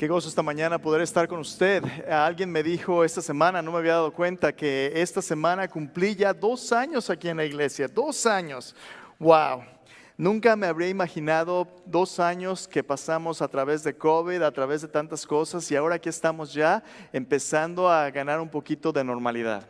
Qué gozo esta mañana poder estar con usted. Alguien me dijo esta semana, no me había dado cuenta, que esta semana cumplí ya 2 años aquí en la iglesia. 2 años. Wow. Nunca me habría imaginado 2 años que pasamos a través de COVID, a través de tantas cosas, y ahora aquí estamos ya empezando a ganar un poquito de normalidad.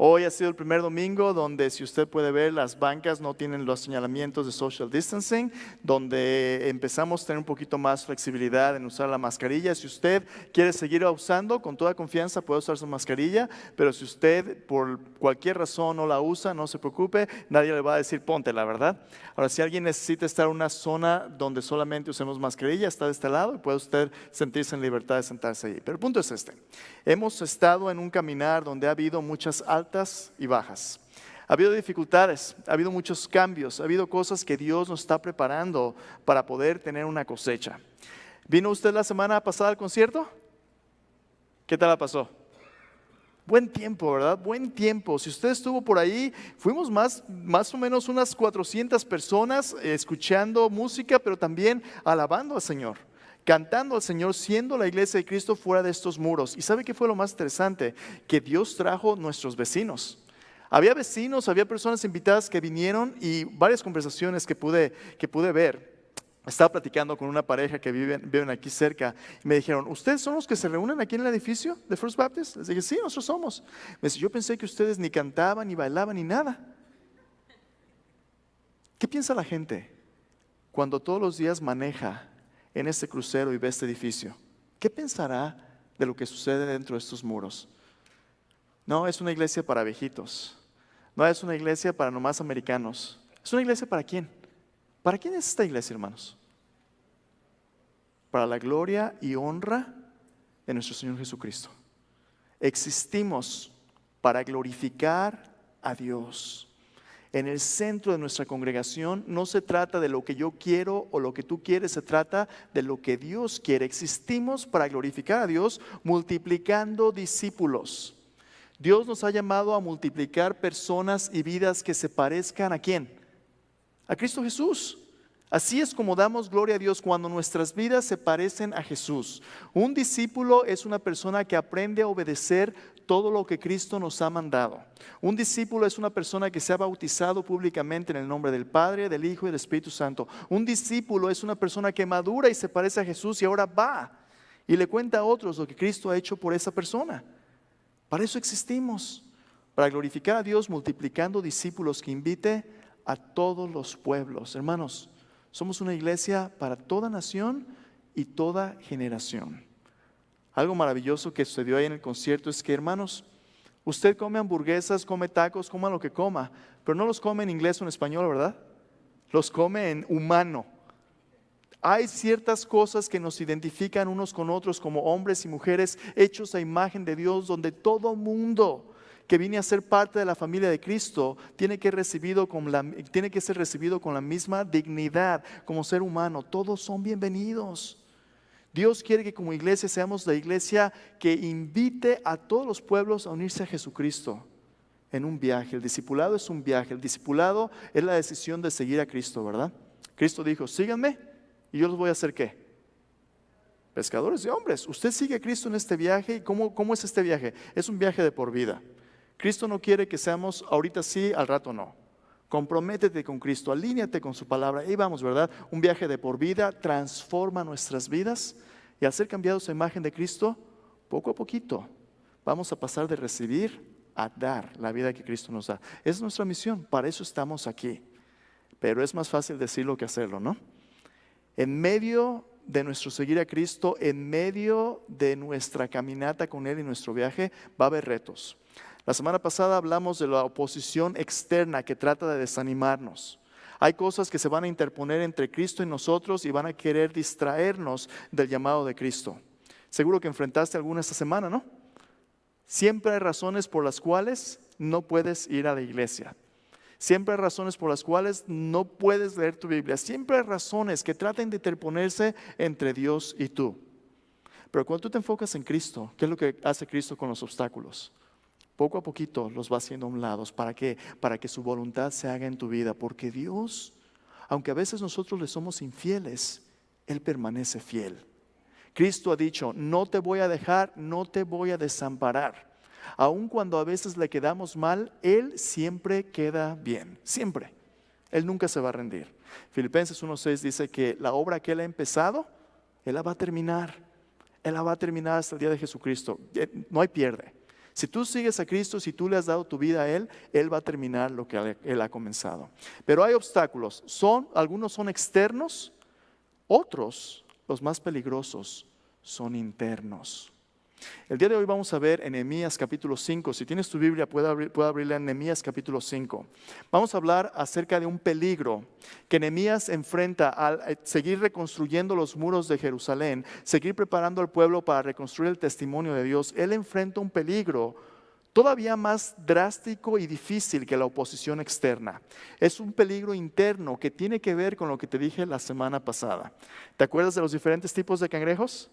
Hoy ha sido el primer domingo donde, si usted puede ver, las bancas no tienen los señalamientos de social distancing, donde empezamos a tener un poquito más flexibilidad en usar la mascarilla. Si usted quiere seguir usando, con toda confianza puede usar su mascarilla, pero si usted por cualquier razón no la usa, no se preocupe, nadie le va a decir ponte, la verdad. Ahora, si alguien necesita estar en una zona donde solamente usemos mascarilla, está de este lado y puede usted sentirse en libertad de sentarse allí. Pero el punto es este: hemos estado en un caminar donde ha habido muchas altas y bajas. Ha habido dificultades, ha habido muchos cambios, ha habido cosas que Dios nos está preparando para poder tener una cosecha. ¿Vino usted la semana pasada al concierto? ¿Qué tal la pasó? Buen tiempo, ¿verdad? Buen tiempo. Si usted estuvo por ahí, fuimos más o menos unas 400 personas escuchando música, pero también alabando al Señor, cantando al Señor, siendo la iglesia de Cristo fuera de estos muros. ¿Y sabe qué fue lo más interesante? Que Dios trajo nuestros vecinos. Había vecinos, había personas invitadas que vinieron, y varias conversaciones que pude ver. Estaba platicando con una pareja que viven aquí cerca y me dijeron: ¿ustedes son los que se reúnen aquí en el edificio de First Baptist? Les dije: sí, nosotros somos. Me dice: yo pensé que ustedes ni cantaban, ni bailaban, ni nada. ¿Qué piensa la gente cuando todos los días maneja en este crucero y ve este edificio? ¿Qué pensará de lo que sucede dentro de estos muros? No es una iglesia para viejitos, no es una iglesia para nomás americanos. ¿Es una iglesia para quién? ¿Para quién es esta iglesia, hermanos? Para la gloria y honra de nuestro Señor Jesucristo. Existimos para glorificar a Dios. En el centro de nuestra congregación no se trata de lo que yo quiero o lo que tú quieres, se trata de lo que Dios quiere. Existimos para glorificar a Dios multiplicando discípulos. Dios nos ha llamado a multiplicar personas y vidas que se parezcan ¿a quién? A Cristo Jesús. Así es como damos gloria a Dios, cuando nuestras vidas se parecen a Jesús. Un discípulo es una persona que aprende a obedecer todo lo que Cristo nos ha mandado. Un discípulo es una persona que se ha bautizado públicamente en el nombre del Padre, del Hijo y del Espíritu Santo. Un discípulo es una persona que madura y se parece a Jesús y ahora va y le cuenta a otros lo que Cristo ha hecho por esa persona. Para eso existimos, para glorificar a Dios multiplicando discípulos que invite a todos los pueblos. Hermanos, somos una iglesia para toda nación y toda generación. Algo maravilloso que sucedió ahí en el concierto es que, hermanos, usted come hamburguesas, come tacos, coma lo que coma, pero no los come en inglés o en español, ¿verdad? Los come en humano. Hay ciertas cosas que nos identifican unos con otros como hombres y mujeres hechos a imagen de Dios, donde todo mundo que viene a ser parte de la familia de Cristo tiene que ser recibido con la misma dignidad como ser humano. Todos son bienvenidos. Dios quiere que como iglesia seamos la iglesia que invite a todos los pueblos a unirse a Jesucristo en un viaje. El discipulado es un viaje. El discipulado es la decisión de seguir a Cristo, ¿verdad? Cristo dijo: síganme y yo los voy a hacer ¿qué? Pescadores de hombres. Usted sigue a Cristo en este viaje. ¿Y cómo es este viaje? Es un viaje de por vida. Cristo no quiere que seamos ahorita sí, al rato no. Comprométete con Cristo, alíñate con su palabra. Ahí vamos, ¿verdad? Un viaje de por vida transforma nuestras vidas, y al ser cambiados a imagen de Cristo, poco a poquito vamos a pasar de recibir a dar la vida que Cristo nos da. Esa es nuestra misión, para eso estamos aquí. Pero es más fácil decirlo que hacerlo, ¿no? En medio de nuestro seguir a Cristo, en medio de nuestra caminata con Él y nuestro viaje, va a haber retos. La semana pasada hablamos de la oposición externa que trata de desanimarnos. Hay cosas que se van a interponer entre Cristo y nosotros y van a querer distraernos del llamado de Cristo. Seguro que enfrentaste alguna esta semana, ¿no? Siempre hay razones por las cuales no puedes ir a la iglesia. Siempre hay razones por las cuales no puedes leer tu Biblia. Siempre hay razones que traten de interponerse entre Dios y tú. Pero cuando tú te enfocas en Cristo, ¿qué es lo que hace Cristo con los obstáculos? Poco a poquito los va haciendo a un lado. ¿Para qué? Para que su voluntad se haga en tu vida. Porque Dios, aunque a veces nosotros le somos infieles, Él permanece fiel. Cristo ha dicho, no te voy a dejar, no te voy a desamparar. Aun cuando a veces le quedamos mal, Él siempre queda bien, siempre. Él nunca se va a rendir. Filipenses 1:6 dice que la obra que Él ha empezado, Él la va a terminar. Él la va a terminar hasta el día de Jesucristo. No hay pierde. Si tú sigues a Cristo, si tú le has dado tu vida a Él, Él va a terminar lo que Él ha comenzado. Pero hay obstáculos. Algunos son externos, otros, los más peligrosos, son internos. El día de hoy vamos a ver en Nehemías capítulo 5. Si tienes tu Biblia, puede abrirla en Nehemías capítulo 5. Vamos a hablar acerca de un peligro que Nehemías enfrenta al seguir reconstruyendo los muros de Jerusalén, seguir preparando al pueblo para reconstruir el testimonio de Dios. Él enfrenta un peligro todavía más drástico y difícil que la oposición externa. Es un peligro interno que tiene que ver con lo que te dije la semana pasada. ¿Te acuerdas de los diferentes tipos de cangrejos?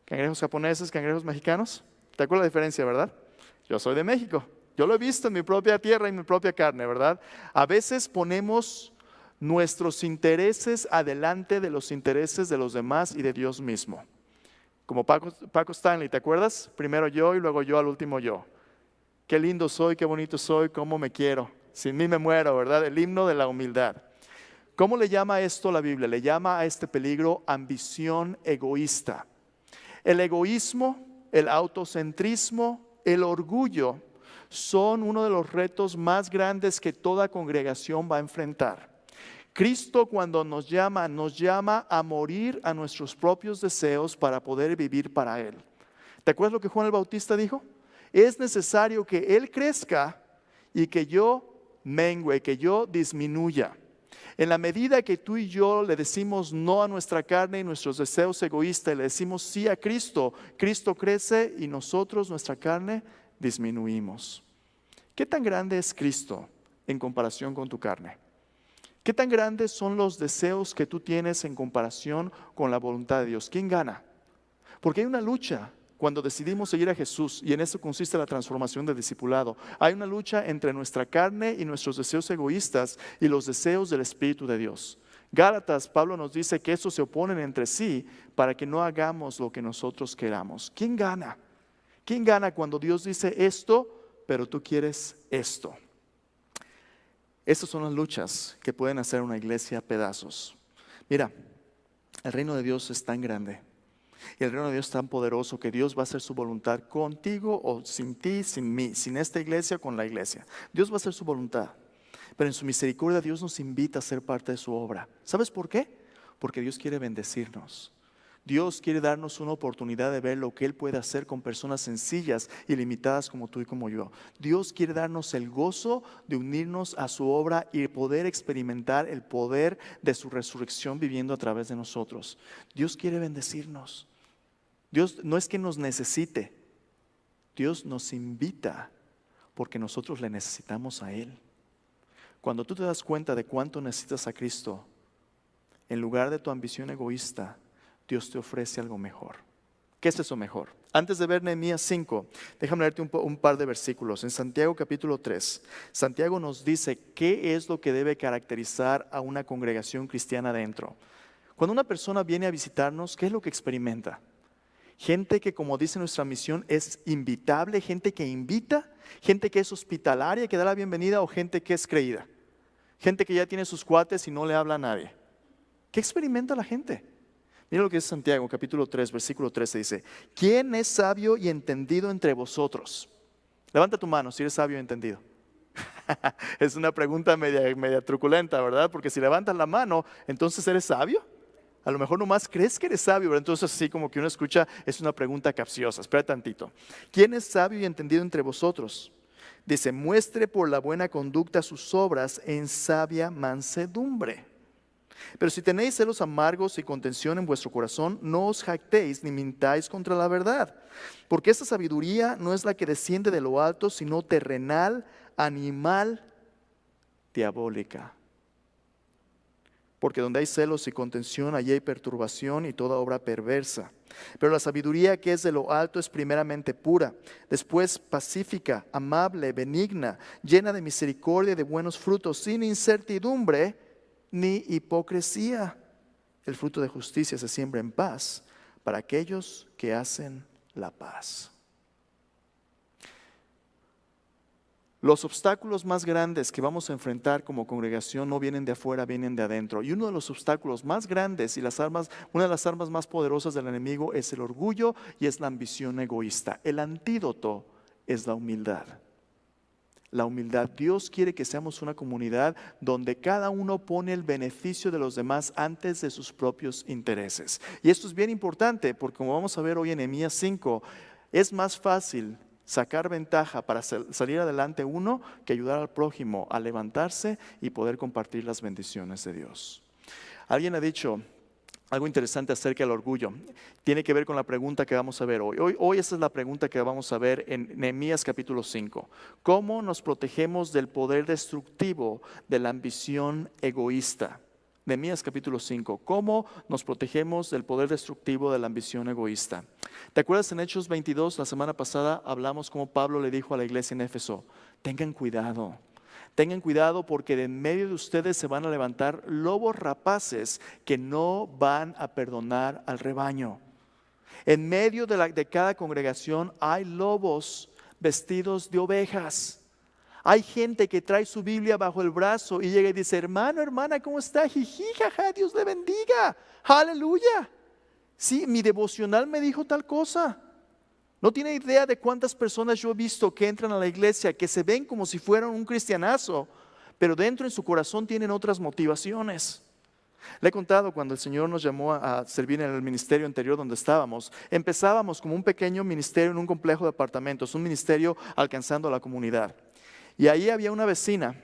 Cangrejos japoneses, cangrejos mexicanos. ¿Te acuerdas la diferencia, verdad? Yo soy de México. Yo lo he visto en mi propia tierra y en mi propia carne, ¿verdad? A veces ponemos nuestros intereses adelante de los intereses de los demás y de Dios mismo. Como Paco Stanley, ¿te acuerdas? Primero yo y luego yo al último yo. Qué lindo soy, qué bonito soy, cómo me quiero. Sin mí me muero, ¿verdad? El himno de la humildad. ¿Cómo le llama esto la Biblia? Le llama a este peligro ambición egoísta. El egoísmo, el autocentrismo, el orgullo son uno de los retos más grandes que toda congregación va a enfrentar. Cristo cuando nos llama a morir a nuestros propios deseos para poder vivir para Él. ¿Te acuerdas lo que Juan el Bautista dijo? Es necesario que Él crezca y que yo mengüe, que yo disminuya. En la medida que tú y yo le decimos no a nuestra carne y nuestros deseos egoístas, y le decimos sí a Cristo, Cristo crece y nosotros, nuestra carne, disminuimos. ¿Qué tan grande es Cristo en comparación con tu carne? ¿Qué tan grandes son los deseos que tú tienes en comparación con la voluntad de Dios? ¿Quién gana? Porque hay una lucha. Cuando decidimos seguir a Jesús, y en eso consiste la transformación del discipulado, hay una lucha entre nuestra carne y nuestros deseos egoístas y los deseos del Espíritu de Dios. Gálatas, Pablo nos dice que estos se oponen entre sí para que no hagamos lo que nosotros queramos. ¿Quién gana? ¿Quién gana cuando Dios dice esto, pero tú quieres esto? Estas son las luchas que pueden hacer una iglesia a pedazos. Mira, el reino de Dios es tan grande. Y el reino de Dios es tan poderoso que Dios va a hacer su voluntad contigo o sin ti, sin mí, sin esta iglesia o con la iglesia. Dios va a hacer su voluntad. Pero en su misericordia Dios nos invita a ser parte de su obra. ¿Sabes por qué? Porque Dios quiere bendecirnos. Dios quiere darnos una oportunidad de ver lo que Él puede hacer con personas sencillas y limitadas como tú y como yo. Dios quiere darnos el gozo de unirnos a su obra y poder experimentar el poder de su resurrección viviendo a través de nosotros. Dios quiere bendecirnos. Dios no es que nos necesite, Dios nos invita porque nosotros le necesitamos a Él. Cuando tú te das cuenta de cuánto necesitas a Cristo, en lugar de tu ambición egoísta, Dios te ofrece algo mejor. ¿Qué es eso mejor? Antes de ver Nehemías 5, déjame leerte un par de versículos. En Santiago capítulo 3, Santiago nos dice qué es lo que debe caracterizar a una congregación cristiana dentro. Cuando una persona viene a visitarnos, ¿qué es lo que experimenta? Gente que, como dice nuestra misión, es invitable, gente que invita, gente que es hospitalaria, que da la bienvenida, o gente que es creída. Gente que ya tiene sus cuates y no le habla a nadie. ¿Qué experimenta la gente? Mira lo que es Santiago, capítulo 3, versículo 13, dice: ¿quién es sabio y entendido entre vosotros? Levanta tu mano si eres sabio y entendido. Es una pregunta media truculenta, ¿verdad? Porque si levantas la mano, entonces ¿eres sabio? A lo mejor nomás crees que eres sabio, pero entonces así como que uno escucha, es una pregunta capciosa. Espera tantito. ¿Quién es sabio y entendido entre vosotros? Dice: muestre por la buena conducta sus obras en sabia mansedumbre. Pero si tenéis celos amargos y contención en vuestro corazón, no os jactéis ni mintáis contra la verdad. Porque esta sabiduría no es la que desciende de lo alto, sino terrenal, animal, diabólica. Porque donde hay celos y contención, allí hay perturbación y toda obra perversa. Pero la sabiduría que es de lo alto es primeramente pura, después pacífica, amable, benigna, llena de misericordia y de buenos frutos, sin incertidumbre ni hipocresía. El fruto de justicia se siembra en paz para aquellos que hacen la paz. Los obstáculos más grandes que vamos a enfrentar como congregación no vienen de afuera, vienen de adentro. Y uno de los obstáculos más grandes y una de las armas más poderosas del enemigo es el orgullo y es la ambición egoísta. El antídoto es la humildad. La humildad. Dios quiere que seamos una comunidad donde cada uno pone el beneficio de los demás antes de sus propios intereses. Y esto es bien importante porque, como vamos a ver hoy en Nehemías 5, es más fácil sacar ventaja para salir adelante uno que ayudar al prójimo a levantarse y poder compartir las bendiciones de Dios. Alguien ha dicho algo interesante acerca del orgullo. Tiene que ver con la pregunta que vamos a ver hoy. Hoy esa es la pregunta que vamos a ver en Nehemías capítulo 5. ¿Cómo nos protegemos del poder destructivo de la ambición egoísta? Nehemías capítulo 5. ¿Cómo nos protegemos del poder destructivo de la ambición egoísta? ¿Te acuerdas en Hechos 22, la semana pasada, hablamos como Pablo le dijo a la iglesia en Éfeso? Tengan cuidado porque de en medio de ustedes se van a levantar lobos rapaces que no van a perdonar al rebaño. En medio de cada congregación hay lobos vestidos de ovejas. Hay gente que trae su Biblia bajo el brazo y llega y dice: hermano, hermana, ¿cómo está? Jiji, jaja, Dios le bendiga. Aleluya. Sí, mi devocional me dijo tal cosa. No tiene idea de cuántas personas yo he visto que entran a la iglesia, que se ven como si fueran un cristianazo, pero dentro en su corazón tienen otras motivaciones. Le he contado cuando el Señor nos llamó a servir en el ministerio anterior donde estábamos. Empezábamos como un pequeño ministerio en un complejo de apartamentos, un ministerio alcanzando a la comunidad. Y ahí había una vecina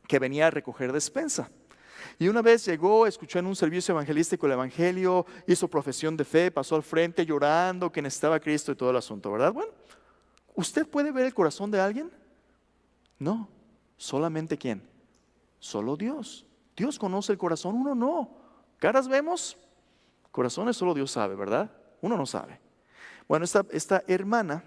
que venía a recoger despensa. Y una vez llegó, escuchó en un servicio evangelístico el evangelio, hizo profesión de fe, pasó al frente llorando que necesitaba a Cristo y todo el asunto, ¿verdad? Bueno, ¿usted puede ver el corazón de alguien? No, solamente ¿quién? Solo Dios. Dios conoce el corazón, uno no. Caras vemos, corazones solo Dios sabe, ¿verdad? Uno no sabe. Bueno, esta hermana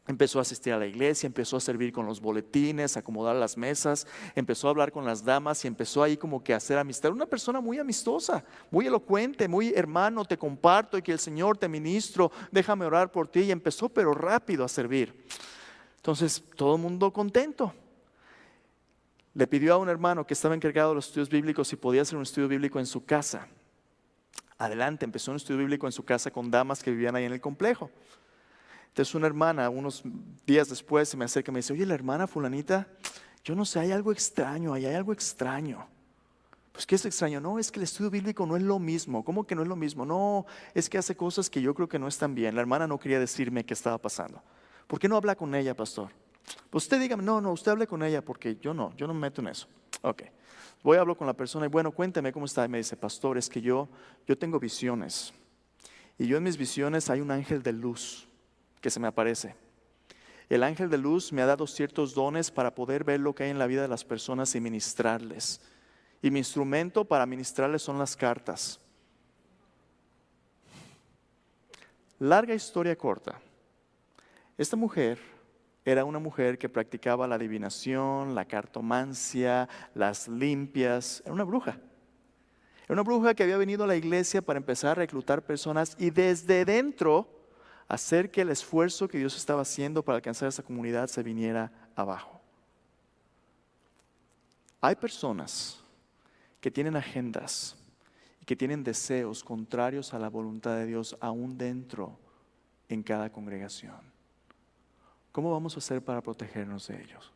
empezó a asistir a la iglesia, empezó a servir con los boletines, a acomodar las mesas, empezó a hablar con las damas y empezó ahí como que a hacer amistad. Una persona muy amistosa, muy elocuente, muy hermano, te comparto y que el Señor te ministro, déjame orar por ti. Y empezó pero rápido a servir. Entonces todo el mundo contento. Le pidió a un hermano que estaba encargado de los estudios bíblicos si podía hacer un estudio bíblico en su casa. Adelante, empezó un estudio bíblico en su casa con damas que vivían ahí en el complejo. Entonces una hermana, unos días después, se me acerca y me dice: oye, la hermana fulanita, yo no sé, hay algo extraño, hay algo extraño. Pues, ¿qué es extraño? No, es que el estudio bíblico no es lo mismo. ¿Cómo que no es lo mismo? No, es que hace cosas que yo creo que no están bien. La hermana no quería decirme qué estaba pasando. ¿Por qué no habla con ella, pastor? Pues usted dígame: no, usted hable con ella porque yo no me meto en eso. Ok, voy a hablar con la persona y bueno, cuéntame cómo está. Y me dice: pastor, es que yo tengo visiones. Y yo en mis visiones hay un ángel de luz que se me aparece. El ángel de luz me ha dado ciertos dones para poder ver lo que hay en la vida de las personas y ministrarles. Y mi instrumento para ministrarles son las cartas. Larga historia corta. Esta mujer era una mujer que practicaba la adivinación, la cartomancia, las limpias. Era una bruja. Era una bruja que había venido a la iglesia para empezar a reclutar personas y desde dentro hacer que el esfuerzo que Dios estaba haciendo para alcanzar esa comunidad se viniera abajo. Hay personas que tienen agendas y que tienen deseos contrarios a la voluntad de Dios aún dentro en cada congregación. ¿Cómo vamos a hacer para protegernos de ellos?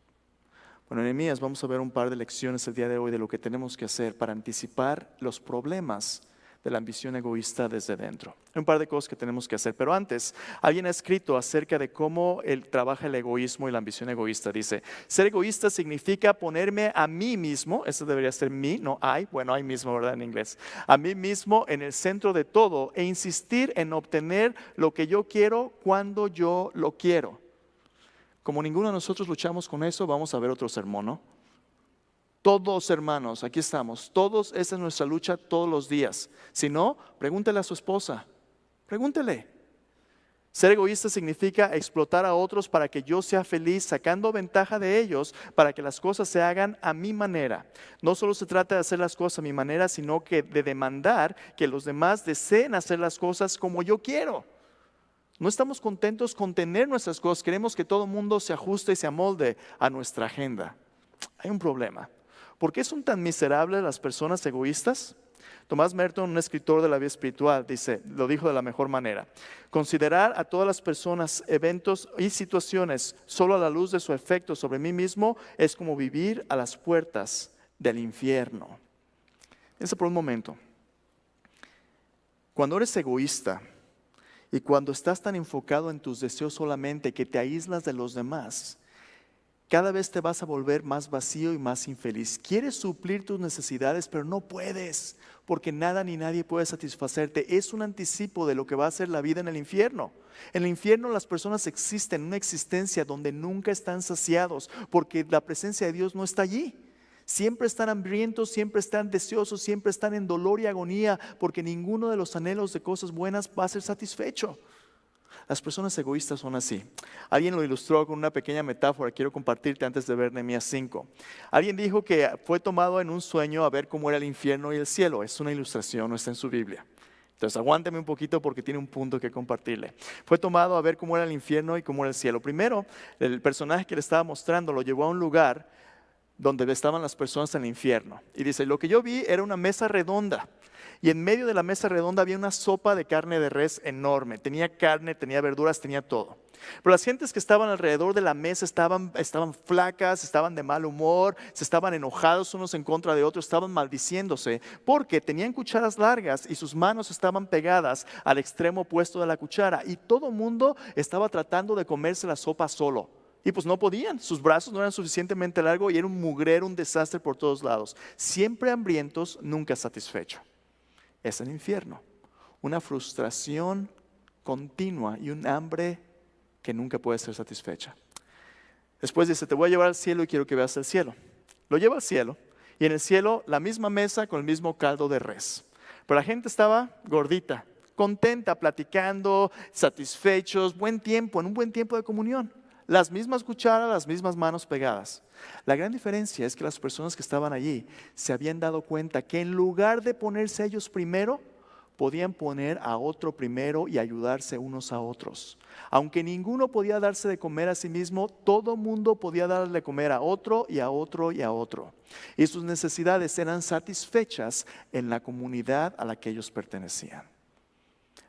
Bueno, en Nehemías vamos a ver un par de lecciones el día de hoy de lo que tenemos que hacer para anticipar los problemas de la ambición egoísta desde dentro. Hay un par de cosas que tenemos que hacer, pero antes, alguien ha escrito acerca de cómo trabaja el egoísmo y la ambición egoísta. Dice: ser egoísta significa ponerme a mí mismo, eso debería ser mí, no I, bueno, I mismo, ¿verdad? En inglés. A mí mismo en el centro de todo e insistir en obtener lo que yo quiero cuando yo lo quiero. Como ninguno de nosotros luchamos con eso, vamos a ver otro sermón, ¿no? Todos, hermanos, aquí estamos. Todos, esa es nuestra lucha todos los días. Si no, pregúntele a su esposa. Pregúntele. Ser egoísta significa explotar a otros para que yo sea feliz, sacando ventaja de ellos para que las cosas se hagan a mi manera. No solo se trata de hacer las cosas a mi manera, sino que de demandar que los demás deseen hacer las cosas como yo quiero. No estamos contentos con tener nuestras cosas, queremos que todo el mundo se ajuste y se amolde a nuestra agenda. Hay un problema. ¿Por qué son tan miserables las personas egoístas? Thomas Merton, un escritor de la vida espiritual, lo dijo de la mejor manera: considerar a todas las personas, eventos y situaciones solo a la luz de su efecto sobre mí mismo es como vivir a las puertas del infierno. Piensa por un momento. Cuando eres egoísta y cuando estás tan enfocado en tus deseos solamente que te aíslas de los demás, cada vez te vas a volver más vacío y más infeliz. Quieres suplir tus necesidades, pero no puedes, porque nada ni nadie puede satisfacerte. Es un anticipo de lo que va a ser la vida en el infierno. En el infierno las personas existen, una existencia donde nunca están saciados, porque la presencia de Dios no está allí. Siempre están hambrientos, siempre están deseosos, siempre están en dolor y agonía, porque ninguno de los anhelos de cosas buenas va a ser satisfecho. Las personas egoístas son así. Alguien lo ilustró con una pequeña metáfora, quiero compartirte antes de ver Nehemías 5. Alguien dijo que fue tomado en un sueño a ver cómo era el infierno y el cielo. Es una ilustración, no está en su Biblia. Entonces aguánteme un poquito porque tiene un punto que compartirle. Fue tomado a ver cómo era el infierno y cómo era el cielo. Primero, el personaje que le estaba mostrando lo llevó a un lugar donde estaban las personas en el infierno. Y dice, lo que yo vi era una mesa redonda. Y en medio de la mesa redonda había una sopa de carne de res enorme. Tenía carne, tenía verduras, tenía todo. Pero las gentes que estaban alrededor de la mesa estaban flacas, estaban de mal humor, se estaban enojados unos en contra de otros, estaban maldiciéndose, porque tenían cucharas largas y sus manos estaban pegadas al extremo opuesto de la cuchara. Y todo el mundo estaba tratando de comerse la sopa solo. Y pues no podían, sus brazos no eran suficientemente largos y era un mugrero, un desastre por todos lados. Siempre hambrientos, nunca satisfechos. Es el infierno, una frustración continua y un hambre que nunca puede ser satisfecha. Después dice, te voy a llevar al cielo y quiero que veas el cielo. Lo lleva al cielo y en el cielo la misma mesa con el mismo caldo de res. Pero la gente estaba gordita, contenta, platicando, satisfechos, en un buen tiempo de comunión. Las mismas cucharas, las mismas manos pegadas. La gran diferencia es que las personas que estaban allí se habían dado cuenta que en lugar de ponerse a ellos primero, podían poner a otro primero y ayudarse unos a otros. Aunque ninguno podía darse de comer a sí mismo, todo mundo podía darle de comer a otro y a otro y a otro. Y sus necesidades eran satisfechas en la comunidad a la que ellos pertenecían.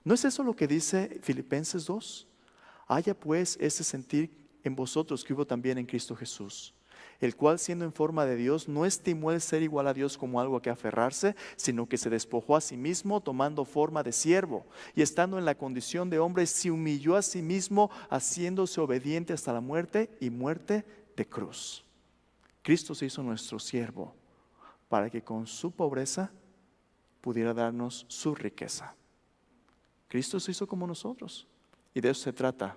¿No es eso lo que dice Filipenses 2? Haya pues ese sentir en vosotros que hubo también en Cristo Jesús, el cual siendo en forma de Dios no estimó el ser igual a Dios como algo a que aferrarse, sino que se despojó a sí mismo tomando forma de siervo y estando en la condición de hombre se humilló a sí mismo haciéndose obediente hasta la muerte y muerte de cruz. Cristo se hizo nuestro siervo para que con su pobreza pudiera darnos su riqueza. Cristo se hizo como nosotros y de eso se trata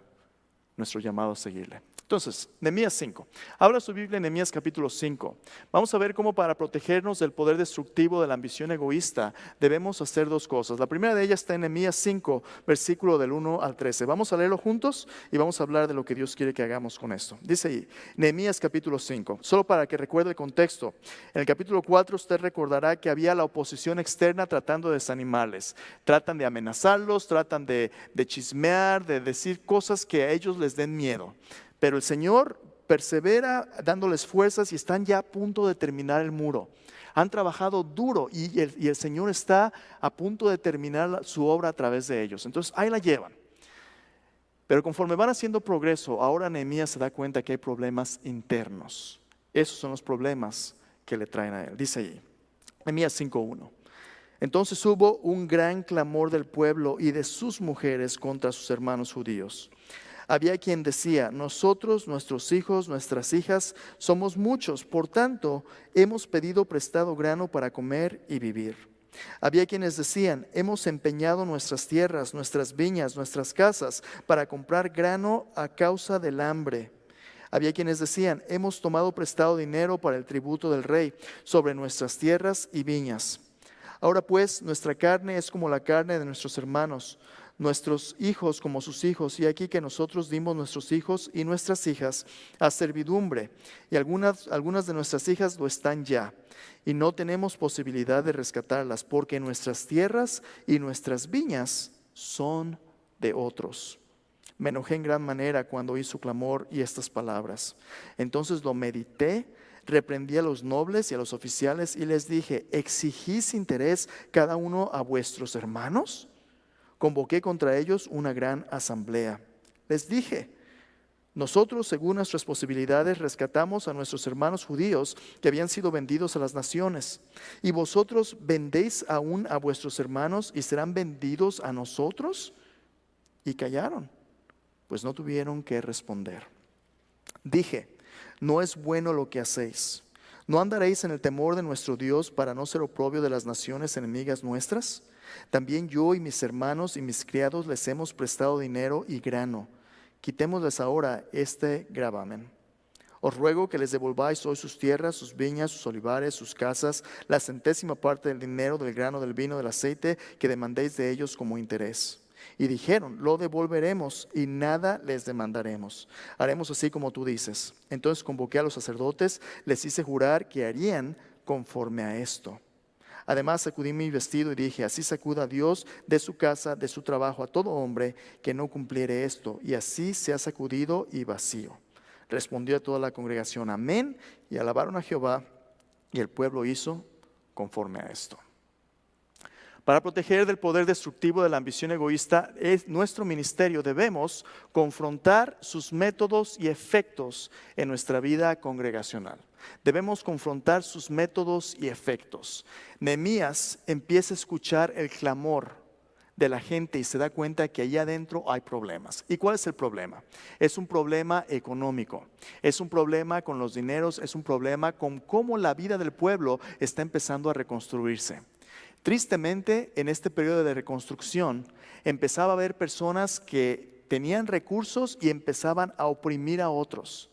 nuestro llamado a seguirle. Entonces, Nehemías 5. Abra su Biblia en Nehemías capítulo 5. Vamos a ver cómo para protegernos del poder destructivo de la ambición egoísta debemos hacer dos cosas. La primera de ellas está en Nehemías 5, versículo del 1 al 13. Vamos a leerlo juntos y vamos a hablar de lo que Dios quiere que hagamos con esto. Dice ahí, Nehemías capítulo 5. Solo para que recuerde el contexto. En el capítulo 4 usted recordará que había la oposición externa tratando de desanimarles. Tratan de amenazarlos, tratan de chismear, de decir cosas que a ellos les den miedo. Pero el Señor persevera dándoles fuerzas y están ya a punto de terminar el muro. Han trabajado duro y el Señor está a punto de terminar su obra a través de ellos. Entonces ahí la llevan. Pero conforme van haciendo progreso, ahora Nehemías se da cuenta que hay problemas internos. Esos son los problemas que le traen a él. Dice ahí, Nehemías 5:1. Entonces hubo un gran clamor del pueblo y de sus mujeres contra sus hermanos judíos. Había quien decía, nosotros, nuestros hijos, nuestras hijas, somos muchos, por tanto, hemos pedido prestado grano para comer y vivir. Había quienes decían, hemos empeñado nuestras tierras, nuestras viñas, nuestras casas, para comprar grano a causa del hambre. Había quienes decían, hemos tomado prestado dinero para el tributo del rey sobre nuestras tierras y viñas. Ahora pues, nuestra carne es como la carne de nuestros hermanos, nuestros hijos como sus hijos, y aquí que nosotros dimos nuestros hijos y nuestras hijas a servidumbre, y algunas de nuestras hijas lo están ya, y no tenemos posibilidad de rescatarlas, porque nuestras tierras y nuestras viñas son de otros. Me enojé en gran manera cuando oí su clamor y estas palabras. Entonces lo medité, reprendí a los nobles y a los oficiales y les dije: ¿exigís interés cada uno a vuestros hermanos? Convoqué contra ellos una gran asamblea. Les dije: nosotros, según nuestras posibilidades, rescatamos a nuestros hermanos judíos que habían sido vendidos a las naciones. ¿Y vosotros vendéis aún a vuestros hermanos y serán vendidos a nosotros? Y callaron, pues no tuvieron que responder. Dije: no es bueno lo que hacéis. ¿No andaréis en el temor de nuestro Dios para no ser oprobio de las naciones enemigas nuestras? También yo y mis hermanos y mis criados les hemos prestado dinero y grano. Quitémosles ahora este gravamen. Os ruego que les devolváis hoy sus tierras, sus viñas, sus olivares, sus casas, la centésima parte del dinero, del grano, del vino, del aceite que demandéis de ellos como interés. Y dijeron: lo devolveremos y nada les demandaremos. Haremos así como tú dices. Entonces convoqué a los sacerdotes, les hice jurar que harían conforme a esto. Además sacudí mi vestido y dije: así sacuda Dios de su casa, de su trabajo, a todo hombre que no cumpliere esto. Y así se ha sacudido y vacío. Respondió a toda la congregación: amén. Y alabaron a Jehová, y el pueblo hizo conforme a esto. Para proteger del poder destructivo de la ambición egoísta, nuestro ministerio debemos confrontar sus métodos y efectos en nuestra vida congregacional. Debemos confrontar sus métodos y efectos. Nehemías empieza a escuchar el clamor de la gente y se da cuenta que allá adentro hay problemas. ¿Y cuál es el problema? Es un problema económico, es un problema con los dineros, es un problema con cómo la vida del pueblo está empezando a reconstruirse. Tristemente, en este periodo de reconstrucción, empezaba a haber personas que tenían recursos y empezaban a oprimir a otros.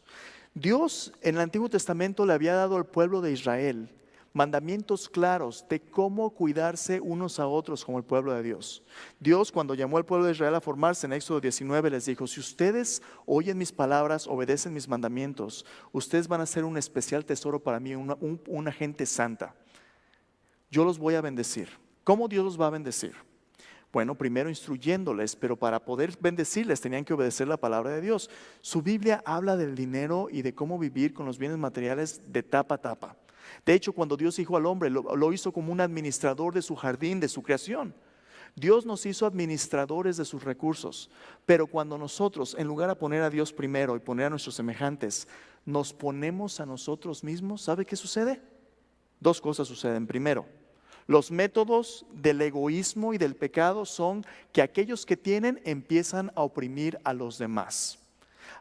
Dios en el Antiguo Testamento le había dado al pueblo de Israel mandamientos claros de cómo cuidarse unos a otros como el pueblo de Dios. Dios, cuando llamó al pueblo de Israel a formarse en Éxodo 19, les dijo: si ustedes oyen mis palabras, obedecen mis mandamientos, ustedes van a ser un especial tesoro para mí, una gente santa. Yo los voy a bendecir. ¿Cómo Dios los va a bendecir? Bueno, primero instruyéndoles, pero para poder bendecirles tenían que obedecer la palabra de Dios. Su Biblia habla del dinero y de cómo vivir con los bienes materiales de tapa a tapa. De hecho, cuando Dios hizo al hombre, lo hizo como un administrador de su jardín, de su creación. Dios nos hizo administradores de sus recursos, pero cuando nosotros, en lugar de poner a Dios primero y poner a nuestros semejantes, nos ponemos a nosotros mismos, ¿sabe qué sucede? Dos cosas suceden. Primero, los métodos del egoísmo y del pecado son que aquellos que tienen empiezan a oprimir a los demás.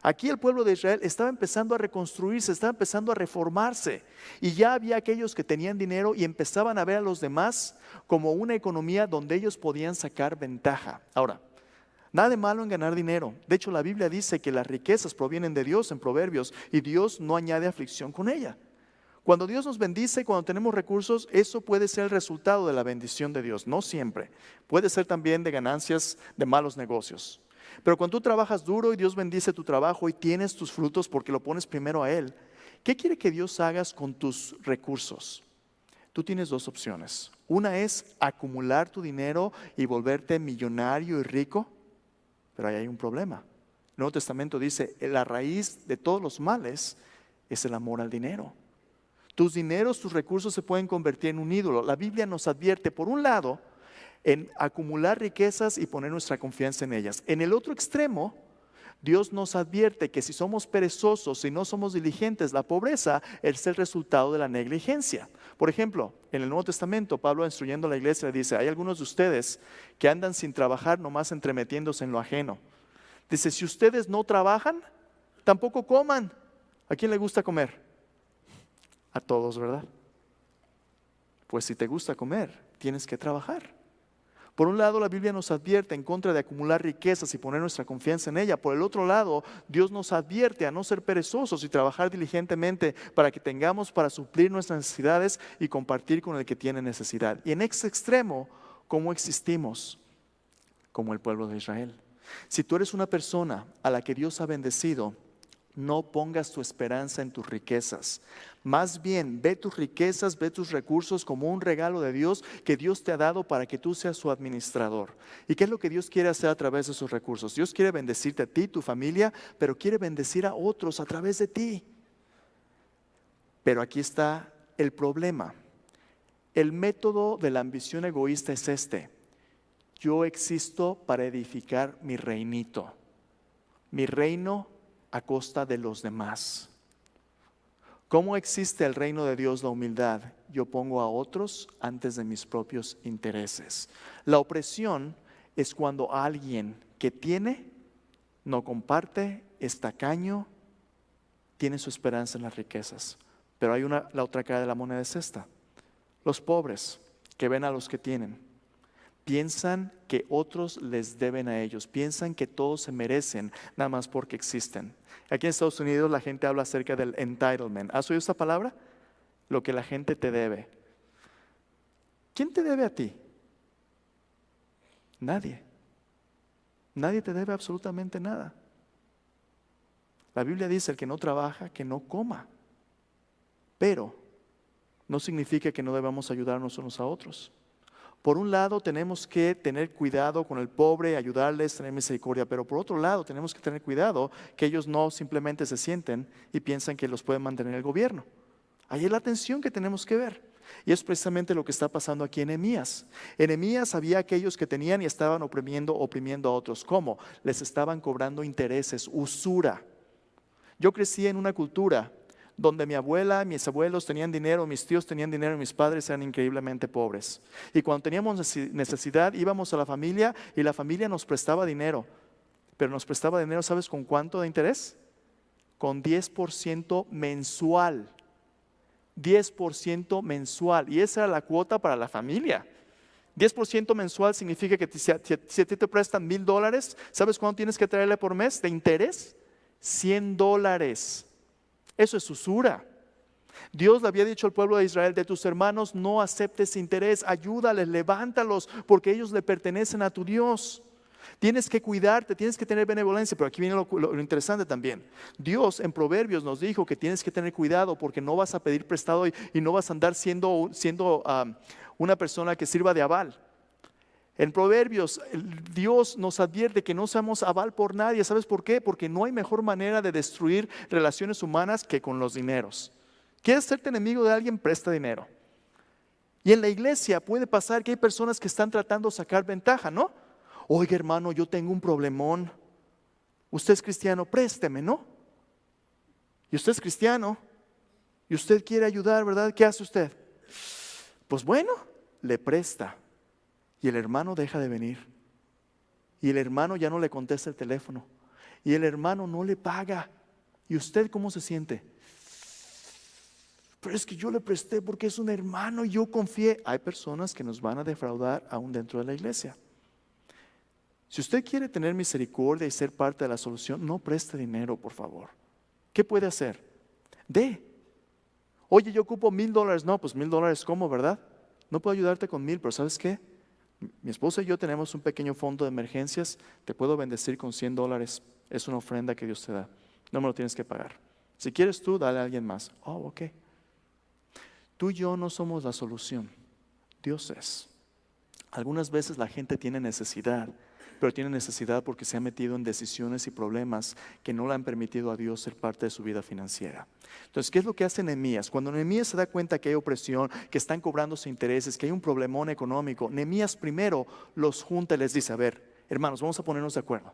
Aquí el pueblo de Israel estaba empezando a reconstruirse, estaba empezando a reformarse, y ya había aquellos que tenían dinero y empezaban a ver a los demás como una economía donde ellos podían sacar ventaja. Ahora, nada de malo en ganar dinero. De hecho, la Biblia dice que las riquezas provienen de Dios en Proverbios y Dios no añade aflicción con ella. Cuando Dios nos bendice, cuando tenemos recursos, eso puede ser el resultado de la bendición de Dios, no siempre. Puede ser también de ganancias de malos negocios. Pero cuando tú trabajas duro y Dios bendice tu trabajo y tienes tus frutos porque lo pones primero a Él, ¿qué quiere que Dios hagas con tus recursos? Tú tienes dos opciones. Una es acumular tu dinero y volverte millonario y rico, pero ahí hay un problema. El Nuevo Testamento dice: la raíz de todos los males es el amor al dinero. Tus dineros, tus recursos se pueden convertir en un ídolo. La Biblia nos advierte, por un lado, en acumular riquezas y poner nuestra confianza en ellas. En el otro extremo, Dios nos advierte que si somos perezosos, si no somos diligentes, la pobreza es el resultado de la negligencia. Por ejemplo, en el Nuevo Testamento, Pablo, instruyendo a la iglesia, dice: hay algunos de ustedes que andan sin trabajar, nomás entremetiéndose en lo ajeno. Dice: si ustedes no trabajan, tampoco coman. ¿A quién le gusta comer? A todos, ¿verdad? Pues si te gusta comer, tienes que trabajar. Por un lado, la Biblia nos advierte en contra de acumular riquezas y poner nuestra confianza en ella. Por el otro lado, Dios nos advierte a no ser perezosos y trabajar diligentemente para que tengamos para suplir nuestras necesidades y compartir con el que tiene necesidad. Y en ese extremo, ¿cómo existimos? como el pueblo de Israel. Si tú eres una persona a la que Dios ha bendecido, no pongas tu esperanza en tus riquezas. Más bien, ve tus riquezas, ve tus recursos como un regalo de Dios que Dios te ha dado para que tú seas su administrador. ¿Y qué es lo que Dios quiere hacer a través de sus recursos? Dios quiere bendecirte a ti, tu familia, pero quiere bendecir a otros a través de ti. Pero aquí está el problema. El método de la ambición egoísta es este: yo existo para edificar mi reinito, mi reino a costa de los demás. ¿Cómo existe el reino de Dios la humildad? Yo pongo a otros antes de mis propios intereses. La opresión es cuando alguien que tiene, no comparte, es tacaño, tiene su esperanza en las riquezas. Pero hay la otra cara de la moneda es esta: los pobres que ven a los que tienen, piensan que otros les deben a ellos, piensan que todos se merecen nada más porque existen. Aquí en Estados Unidos la gente habla acerca del entitlement. ¿Has oído esta palabra? Lo que la gente te debe. ¿Quién te debe a ti? Nadie. Nadie te debe absolutamente nada. La Biblia dice: el que no trabaja, que no coma. Pero no significa que no debamos ayudarnos unos a otros. Por un lado tenemos que tener cuidado con el pobre, ayudarles, tener misericordia, pero por otro lado tenemos que tener cuidado que ellos no simplemente se sienten y piensan que los puede mantener el gobierno. Ahí es la tensión que tenemos que ver. Y es precisamente lo que está pasando aquí en Nehemías. En Nehemías había aquellos que tenían y estaban oprimiendo a otros. ¿Cómo? Les estaban cobrando intereses, usura. Yo crecí en una cultura donde mi abuela, mis abuelos tenían dinero, mis tíos tenían dinero y mis padres eran increíblemente pobres. Y cuando teníamos necesidad íbamos a la familia y la familia nos prestaba dinero. Pero nos prestaba dinero, ¿sabes con cuánto de interés? Con 10% mensual. 10% mensual. Y esa era la cuota para la familia. 10% mensual significa que si a ti te prestan $1,000, ¿sabes cuánto tienes que traerle por mes de interés? $100. Eso es usura. Dios le había dicho al pueblo de Israel: de tus hermanos no aceptes interés, ayúdales, levántalos, porque ellos le pertenecen a tu Dios. Tienes que cuidarte, tienes que tener benevolencia. Pero aquí viene lo interesante también. Dios en Proverbios nos dijo que tienes que tener cuidado porque no vas a pedir prestado y no vas a andar siendo una persona que sirva de aval. En Proverbios, Dios nos advierte que no seamos aval por nadie. ¿Sabes por qué? Porque no hay mejor manera de destruir relaciones humanas que con los dineros. ¿Quieres serte enemigo de alguien? Presta dinero. Y en la iglesia puede pasar que hay personas que están tratando de sacar ventaja, ¿no? Oiga, hermano, yo tengo un problemón. Usted es cristiano, présteme, ¿no? Y usted es cristiano y usted quiere ayudar, ¿verdad? ¿Qué hace usted? Pues bueno, le presta. Y el hermano deja de venir. Y el hermano ya no le contesta el teléfono. Y el hermano no le paga. ¿Y usted cómo se siente? Pero es que yo le presté porque es un hermano y yo confié. Hay personas que nos van a defraudar aún dentro de la iglesia. Si usted quiere tener misericordia y ser parte de la solución, no preste dinero, por favor. ¿Qué puede hacer? Dé. Oye, yo ocupo $1,000. No, pues $1,000, ¿cómo, verdad? No puedo ayudarte con 1,000, pero ¿sabes qué? Mi esposa y yo tenemos un pequeño fondo de emergencias. Te puedo bendecir con $100. Es una ofrenda que Dios te da. No me lo tienes que pagar. Si quieres tú, dale a alguien más. Oh, ok. Tú y yo no somos la solución. Dios es. Algunas veces la gente tiene necesidad, pero tiene necesidad porque se ha metido en decisiones y problemas que no le han permitido a Dios ser parte de su vida financiera. Entonces, ¿qué es lo que hace Nehemías? Cuando Nehemías se da cuenta que hay opresión, que están cobrándose intereses, que hay un problemón económico, Nehemías primero los junta y les dice: a ver, hermanos, vamos a ponernos de acuerdo.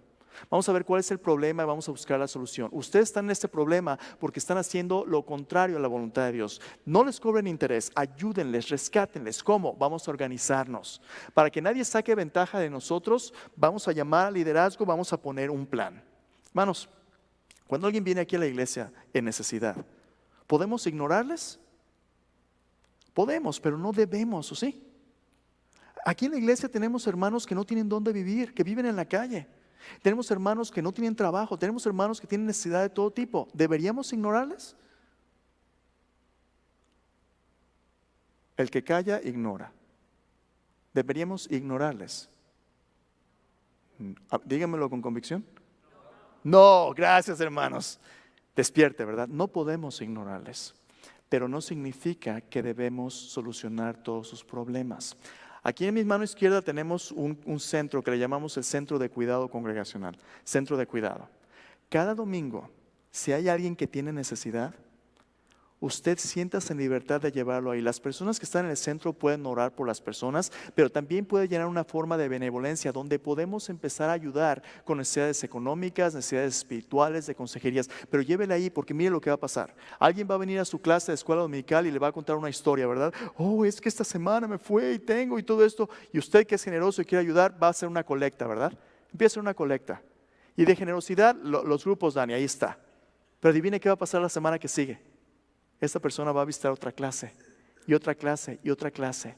Vamos a ver cuál es el problema y vamos a buscar la solución. Ustedes están en este problema porque están haciendo lo contrario a la voluntad de Dios. No les cobren interés, ayúdenles, rescátenles. ¿Cómo? Vamos a organizarnos. Para que nadie saque ventaja de nosotros, vamos a llamar al liderazgo, vamos a poner un plan. Hermanos, cuando alguien viene aquí a la iglesia en necesidad, ¿podemos ignorarles? Podemos, pero no debemos, ¿o sí? Aquí en la iglesia tenemos hermanos que no tienen dónde vivir, que viven en la calle. Tenemos hermanos que no tienen trabajo, tenemos hermanos que tienen necesidad de todo tipo. ¿Deberíamos ignorarles? El que calla, ignora. ¿Deberíamos ignorarles? Díganmelo con convicción. No, gracias hermanos. Despierte, ¿verdad? No podemos ignorarles, pero no significa que debemos solucionar todos sus problemas. Aquí en mi mano izquierda tenemos un centro que le llamamos el Centro de Cuidado Congregacional, Centro de Cuidado. Cada domingo, si hay alguien que tiene necesidad, usted siéntase en libertad de llevarlo ahí. Las personas que están en el centro pueden orar por las personas, pero también puede llenar una forma de benevolencia donde podemos empezar a ayudar con necesidades económicas, necesidades espirituales, de consejerías. Pero llévele ahí porque mire lo que va a pasar. Alguien va a venir a su clase de escuela dominical y le va a contar una historia, ¿verdad? Oh, es que esta semana me fue y tengo y todo esto. Y usted que es generoso y quiere ayudar, va a hacer una colecta, ¿verdad? Empieza a hacer una colecta. Y de generosidad, los grupos dan y ahí está. Pero adivine qué va a pasar la semana que sigue. Esta persona va a visitar otra clase y otra clase y otra clase.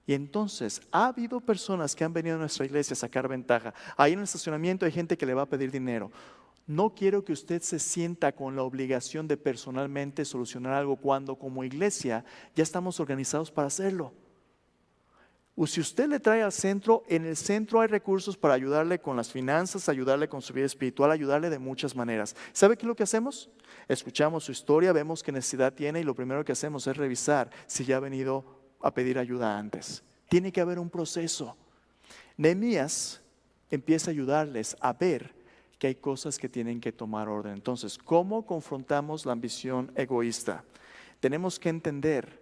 Y entonces ha habido personas que han venido a nuestra iglesia a sacar ventaja. Ahí en el estacionamiento hay gente que le va a pedir dinero. No quiero que usted se sienta con la obligación de personalmente solucionar algo cuando como iglesia ya estamos organizados para hacerlo. O si usted le trae al centro, en el centro hay recursos para ayudarle con las finanzas, ayudarle con su vida espiritual, ayudarle de muchas maneras. ¿Sabe qué es lo que hacemos? Escuchamos su historia, vemos qué necesidad tiene y lo primero que hacemos es revisar si ya ha venido a pedir ayuda antes. Tiene que haber un proceso. Nehemías empieza a ayudarles a ver que hay cosas que tienen que tomar orden. Entonces, ¿cómo confrontamos la ambición egoísta? Tenemos que entender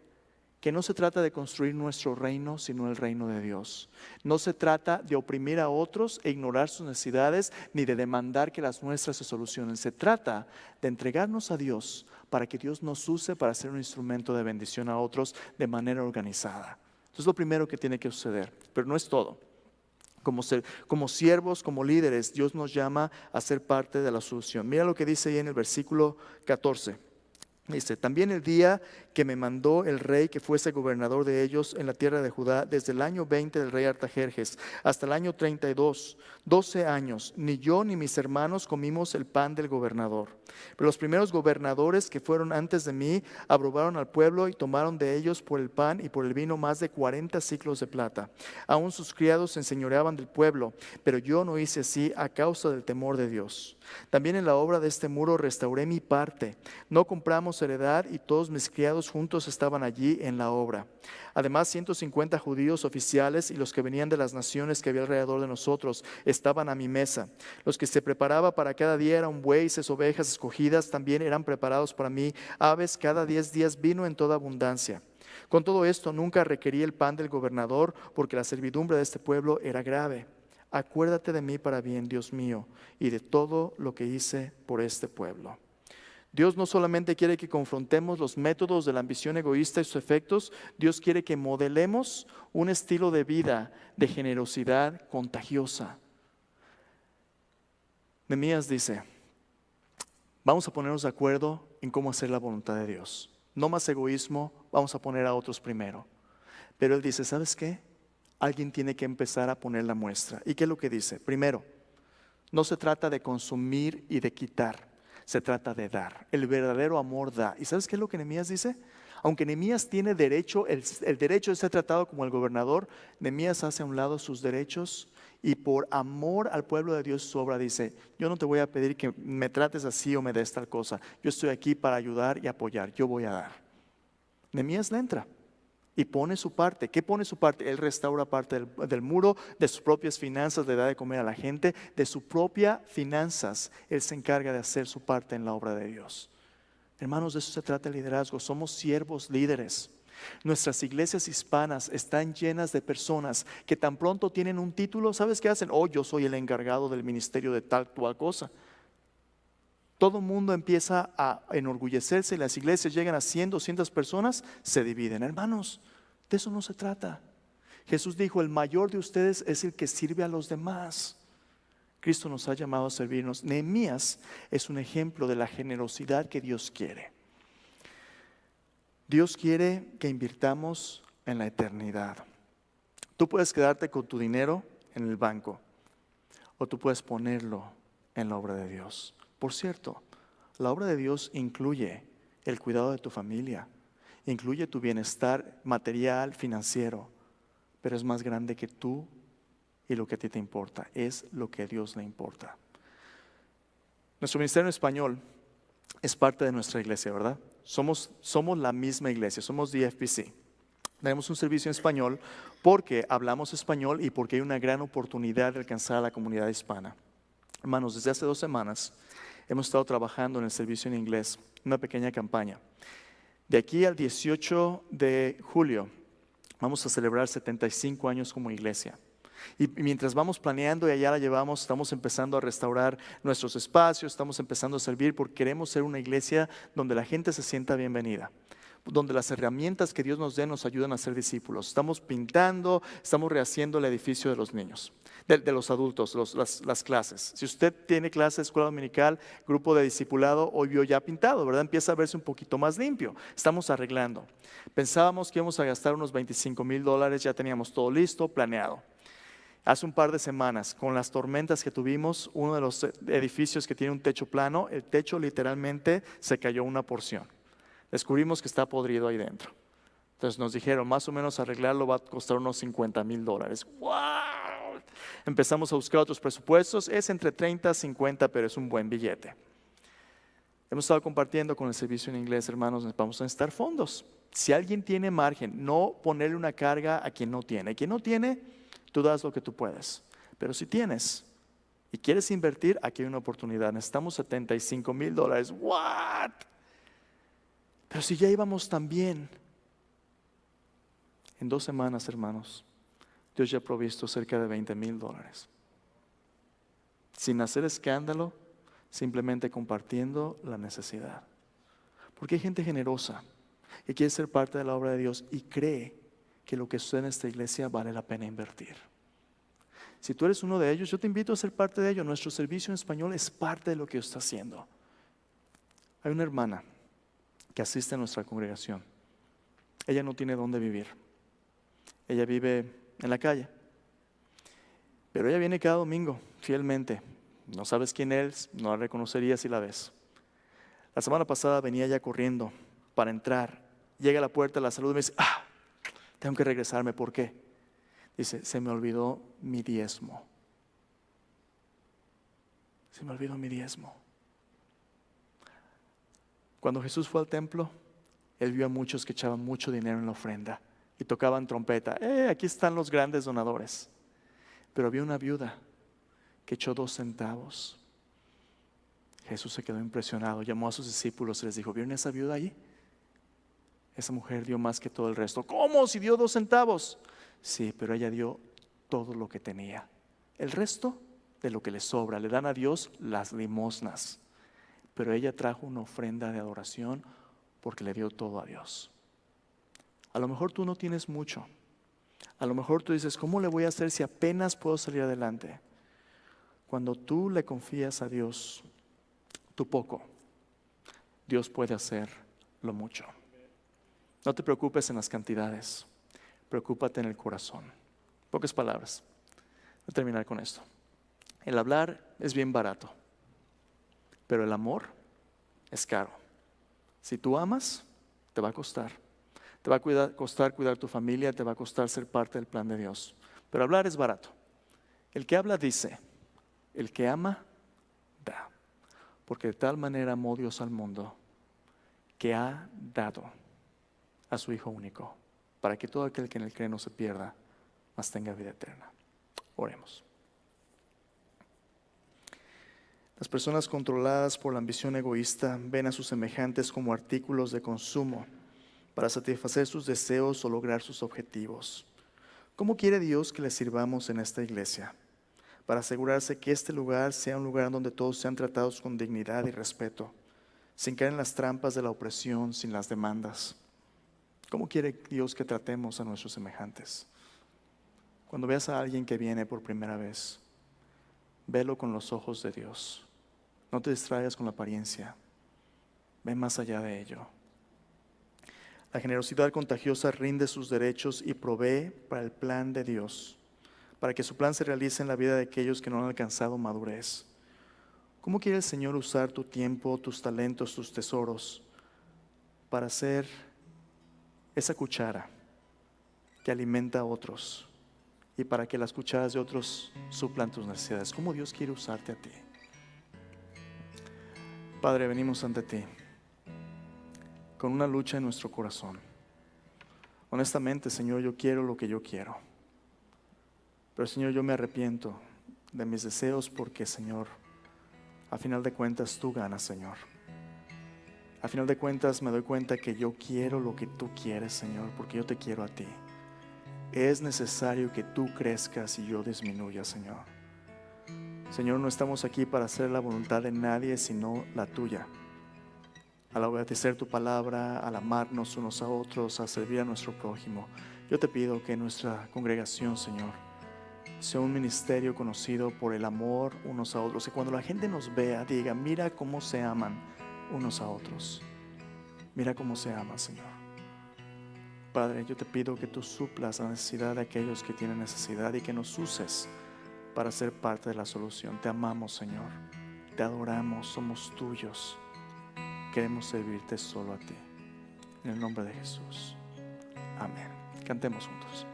que no se trata de construir nuestro reino, sino el reino de Dios. No se trata de oprimir a otros e ignorar sus necesidades, ni de demandar que las nuestras se solucionen. Se trata de entregarnos a Dios para que Dios nos use para ser un instrumento de bendición a otros de manera organizada. Eso es lo primero que tiene que suceder, pero no es todo. Como siervos, como líderes, Dios nos llama a ser parte de la solución. Mira lo que dice ahí en el versículo 14. Dice, también el día que me mandó el rey que fuese gobernador de ellos en la tierra de Judá, desde el año 20 del rey Artajerjes hasta el año 32, 12 años, ni yo ni mis hermanos comimos el pan del gobernador. Pero los primeros gobernadores que fueron antes de mí aprobaron al pueblo y tomaron de ellos por el pan y por el vino más de 40 siclos de plata. Aún sus criados se enseñoreaban del pueblo, pero yo no hice así a causa del temor de Dios. También en la obra de este muro restauré mi parte. No compramos heredad y todos mis criados juntos estaban allí en la obra. Además, 150 judíos oficiales y los que venían de las naciones que había alrededor de nosotros estaban a mi mesa. Los que se preparaba para cada día eran bueyes, ovejas escogidas, también eran preparados para mí aves cada 10 días, vino en toda abundancia. Con todo esto nunca requerí el pan del gobernador, porque la servidumbre de este pueblo era grave. Acuérdate de mí para bien, Dios mío, y de todo lo que hice por este pueblo. Dios no solamente quiere que confrontemos los métodos de la ambición egoísta y sus efectos, Dios quiere que modelemos un estilo de vida de generosidad contagiosa. Nehemías dice, vamos a ponernos de acuerdo en cómo hacer la voluntad de Dios. No más egoísmo, vamos a poner a otros primero. Pero él dice, ¿sabes qué? Alguien tiene que empezar a poner la muestra. ¿Y qué es lo que dice? Primero, no se trata de consumir y de quitar, se trata de dar. El verdadero amor da. ¿Y sabes qué es lo que Nehemías dice? Aunque Nehemías tiene derecho, el derecho de ser tratado como el gobernador, Nehemías hace a un lado sus derechos y por amor al pueblo de Dios su obra dice, yo no te voy a pedir que me trates así o me des tal cosa. Yo estoy aquí para ayudar y apoyar, yo voy a dar. Nehemías le entra y pone su parte. ¿Qué pone su parte? Él restaura parte del muro, de sus propias finanzas, le da de comer a la gente, de sus propias finanzas. Él se encarga de hacer su parte en la obra de Dios. Hermanos, de eso se trata el liderazgo. Somos siervos líderes. Nuestras iglesias hispanas están llenas de personas que tan pronto tienen un título, ¿sabes qué hacen? Oh, yo soy el encargado del ministerio de tal cual cosa. Todo el mundo empieza a enorgullecerse y las iglesias llegan a 100, 200 personas, se dividen. Hermanos, de eso no se trata. Jesús dijo, el mayor de ustedes es el que sirve a los demás. Cristo nos ha llamado a servirnos. Nehemías es un ejemplo de la generosidad que Dios quiere. Dios quiere que invirtamos en la eternidad. Tú puedes quedarte con tu dinero en el banco o tú puedes ponerlo en la obra de Dios. Por cierto, la obra de Dios incluye el cuidado de tu familia, incluye tu bienestar material, financiero, pero es más grande que tú y lo que a ti te importa, es lo que a Dios le importa. Nuestro ministerio en español es parte de nuestra iglesia, ¿verdad? Somos la misma iglesia, somos DFPC. Tenemos un servicio en español porque hablamos español y porque hay una gran oportunidad de alcanzar a la comunidad hispana. Hermanos, desde hace 2 semanas hemos estado trabajando en el servicio en inglés, una pequeña campaña. De aquí al 18 de julio vamos a celebrar 75 años como iglesia. Y mientras vamos planeando y allá la llevamos, estamos empezando a restaurar nuestros espacios, estamos empezando a servir porque queremos ser una iglesia donde la gente se sienta bienvenida, donde las herramientas que Dios nos dé nos ayudan a ser discípulos. Estamos pintando, estamos rehaciendo el edificio de los niños, de los adultos, las clases. Si usted tiene clase de escuela dominical, grupo de discipulado, hoy vio ya pintado, ¿verdad? Empieza a verse un poquito más limpio. Estamos arreglando. Pensábamos que íbamos a gastar unos $25,000, ya teníamos todo listo, planeado. Hace un par de semanas, con las tormentas que tuvimos, uno de los edificios que tiene un techo plano, el techo literalmente se cayó una porción. Descubrimos que está podrido ahí dentro. Entonces nos dijeron, más o menos arreglarlo va a costar unos $50,000. ¡Wow! Empezamos a buscar otros presupuestos, es entre 30 a 50, pero es un buen billete. Hemos estado compartiendo con el servicio en inglés, hermanos, vamos a necesitar fondos. Si alguien tiene margen, no ponerle una carga a quien no tiene. Quien no tiene, tú das lo que tú puedes. Pero si tienes y quieres invertir, aquí hay una oportunidad. Necesitamos $75,000. ¿What? Pero si ya íbamos tan bien, en 2 semanas, hermanos, Dios ya ha provisto cerca de $20,000. Sin hacer escándalo, simplemente compartiendo la necesidad. Porque hay gente generosa que quiere ser parte de la obra de Dios y cree que lo que sucede en esta iglesia vale la pena invertir. Si tú eres uno de ellos, yo te invito a ser parte de ello. Nuestro servicio en español es parte de lo que Dios está haciendo. Hay una hermana que asiste a nuestra congregación. Ella no tiene dónde vivir. Ella vive en la calle. Pero ella viene cada domingo, fielmente. No sabes quién es, no la reconocerías si la ves. La semana pasada venía ella corriendo para entrar. Llega a la puerta, la saluda y me dice, tengo que regresarme, ¿por qué? Dice, se me olvidó mi diezmo. Se me olvidó mi diezmo. Cuando Jesús fue al templo, Él vio a muchos que echaban mucho dinero en la ofrenda y tocaban trompeta. Aquí están los grandes donadores. Pero vio una viuda que echó 2 centavos. Jesús se quedó impresionado, llamó a sus discípulos y les dijo, ¿vieron esa viuda allí? Esa mujer dio más que todo el resto. ¿Cómo? Si dio 2 centavos. Sí, pero ella dio todo lo que tenía. El resto de lo que le sobra, le dan a Dios las limosnas. Pero ella trajo una ofrenda de adoración porque le dio todo a Dios. A lo mejor tú no tienes mucho. A lo mejor tú dices, ¿cómo le voy a hacer si apenas puedo salir adelante? Cuando tú le confías a Dios tu poco, Dios puede hacer lo mucho. No te preocupes en las cantidades, preocúpate en el corazón. Pocas palabras. Voy a terminar con esto. El hablar es bien barato, pero el amor es caro. Si tú amas, te va a costar. Te va a costar cuidar tu familia, te va a costar ser parte del plan de Dios. Pero hablar es barato. El que habla dice, el que ama, da. Porque de tal manera amó Dios al mundo que ha dado a su Hijo único, para que todo aquel que en él cree no se pierda, mas tenga vida eterna. Oremos. Las personas controladas por la ambición egoísta ven a sus semejantes como artículos de consumo para satisfacer sus deseos o lograr sus objetivos. ¿Cómo quiere Dios que le sirvamos en esta iglesia? Para asegurarse que este lugar sea un lugar donde todos sean tratados con dignidad y respeto, sin caer en las trampas de la opresión, sin las demandas. ¿Cómo quiere Dios que tratemos a nuestros semejantes? Cuando veas a alguien que viene por primera vez, velo con los ojos de Dios. No te distraigas con la apariencia. Ve más allá de ello. La generosidad contagiosa rinde sus derechos y provee para el plan de Dios, para que su plan se realice en la vida de aquellos que no han alcanzado madurez. ¿Cómo quiere el Señor usar tu tiempo, tus talentos, tus tesoros para ser esa cuchara que alimenta a otros y para que las cucharas de otros suplan tus necesidades. ¿Cómo Dios quiere usarte a ti? Padre, venimos ante ti con una lucha en nuestro corazón. Honestamente, Señor, yo quiero lo que yo quiero. Pero, Señor, yo me arrepiento de mis deseos porque, Señor, a final de cuentas tú ganas, Señor. A final de cuentas me doy cuenta que yo quiero lo que tú quieres, Señor, porque yo te quiero a ti. Es necesario que tú crezcas y yo disminuya, Señor. Señor, no estamos aquí para hacer la voluntad de nadie, sino la tuya. Al obedecer tu palabra, al amarnos unos a otros, a servir a nuestro prójimo, yo te pido que nuestra congregación, Señor, sea un ministerio conocido por el amor unos a otros. Y cuando la gente nos vea, diga: mira cómo se aman unos a otros. Mira cómo se aman, Señor. Padre, yo te pido que tú suplas la necesidad de aquellos que tienen necesidad y que nos uses para ser parte de la solución. Te amamos, Señor. Te adoramos, somos tuyos. Queremos servirte solo a ti. En el nombre de Jesús. Amén. Cantemos juntos.